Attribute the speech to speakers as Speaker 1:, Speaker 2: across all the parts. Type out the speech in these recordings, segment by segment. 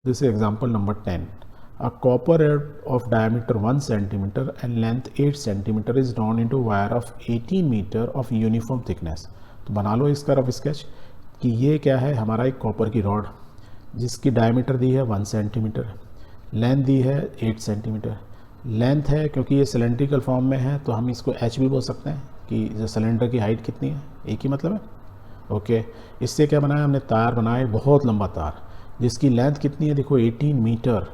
Speaker 1: This is example number 10. A copper rod of diameter 1 centimeter and length 8 centimeter is drawn into wire of 18 meter of uniform thickness. तो बना लो इसका rough sketch कि ये क्या है, हमारा एक कॉपर की रॉड जिसकी डायमीटर दी है 1 सेंटीमीटर, लेंथ दी है 8 सेंटीमीटर। लेंथ है क्योंकि ये सिलेंड्रिकल फॉर्म में है तो हम इसको एच भी बोल सकते हैं कि जो सिलेंडर की हाइट कितनी है, एक ही मतलब है। ओके, इससे क्या बनाया हमने, तार बनाए, बहुत लंबा तार जिसकी लेंथ कितनी है, देखो 18 मीटर।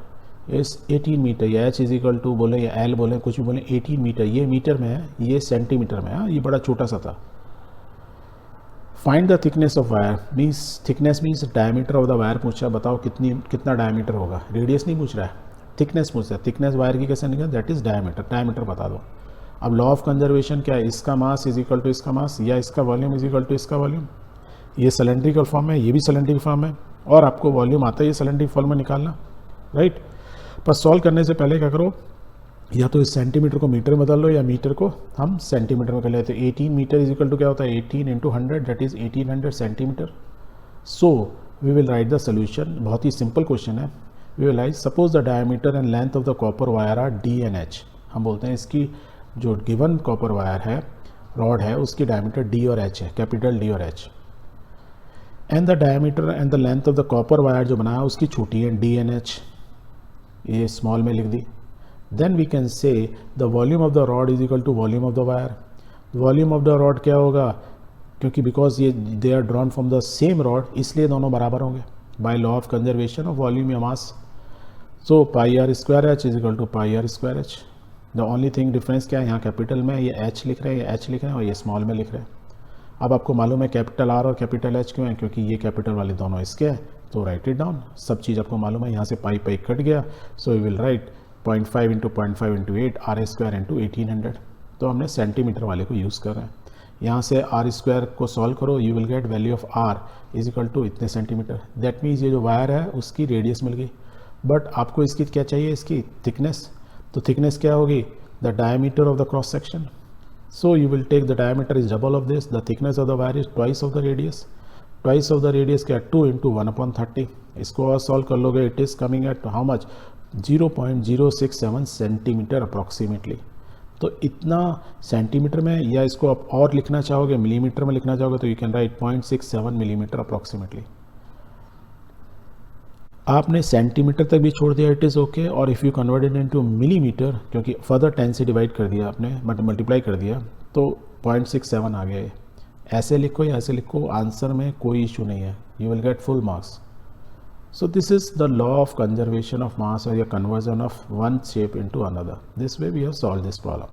Speaker 1: इस 18 मीटर या एच इजिकल टू बोले या एल बोले, कुछ भी बोले, 18 मीटर, ये मीटर में है, ये सेंटीमीटर में है, ये बड़ा छोटा सा था। Find the thickness of wire, means thickness means diameter of the wire पूछा, बताओ कितना डायमीटर होगा, रेडियस नहीं पूछ रहा है, थिकनेस पूछ रहा है। थिकनेस वायर की कैसे निकल, दैट इज डायमीटर, डायमीटर बता दो। अब लॉ ऑफ कंजर्वेशन क्या है, इसका मास इज इक्वल टू इसका मास या इसका वॉल्यूम इज इक्वल टू इसका वॉल्यूम। ये सिलेंड्रिकल फॉर्म है, ये भी सिलेंड्रिकल फॉर्म है, और आपको वॉल्यूम आता है ये सिलेंड्रिकल फॉर्म में निकालना, राइट। पर सॉल्व करने से पहले क्या करो, या तो इस सेंटीमीटर को मीटर में बदल लो या मीटर को हम सेंटीमीटर में कर लेते हैं। 18 मीटर इज इक्वल टू क्या होता है, 18 into 100, that is 1800 centimetre. So we will write the solution. बहुत ही सिंपल क्वेश्चन है। We will write, suppose the diameter and length of the copper wire are D and H. हम बोलते हैं इसकी जो गिवन कॉपर वायर है, rod है, उसकी डायमीटर डी और एच है, कैपिटल डी और H. And the diameter and the length of the copper wire जो बनाया उसकी छोटी है, डी एन एच, ये स्मॉल में लिख दी। Then we can say the volume of the rod is equal to volume of the wire. Volume of the rod क्या होगा, क्योंकि बिकॉज ये they are drawn from the same rod, इसलिए दोनों बराबर होंगे by law of conservation of volume या mass. So pi r square h is equal to pi r square h. The only thing difference क्या है, यहाँ capital में ये एच लिख रहे हैं, ये एच लिख रहे हैं, और ये स्मॉल में लिख रहे हैं। अब आपको मालूम है कैपिटल आर और कैपिटल एच क्यों है, क्योंकि ये कैपिटल वाले दोनों इसके हैं, तो राइट इट डाउन। सब चीज़ आपको मालूम है, यहाँ से पाई पाई कट गया, so we will write 0.5 into 0.5 into 8 R square into 1800। तो हमने सेंटीमीटर वाले को यूज़ कर रहे हैं। यहाँ से आर स्क्वायर को सॉल्व करो, you will get value of R is equal to इतने सेंटीमीटर। दैट मीन्स ये जो वायर है उसकी रेडियस मिल गई, बट आपको इसकी क्या चाहिए, इसकी थिकनेस। तो थिकनेस क्या होगी, the diameter of the cross section. So you will take the diameter is double of this, the thickness of the wire is twice of the radius. Twice of the radius क्या, 2 into 1/30। इसको और solve कर लोगे, it is coming at how much, 0.067 centimetre approximately. तो इतना centimetre में, या इसको आप और लिखना चाहोगे, मिलीमीटर में लिखना चाहोगे, तो you can write 0.67 millimetre approximately. आपने सेंटीमीटर तक भी छोड़ दिया, इट इज़ ओके। और if you convert it into millimetre, क्योंकि फर्दर 10 से डिवाइड कर दिया आपने, मल्टीप्लाई कर दिया, तो 0.67 आ गया। ऐसे लिखो या ऐसे लिखो, आंसर में कोई इशू नहीं है, you will get full marks. So this is the law of conservation of mass और या conversion of one shape into another. This way we have solve this problem.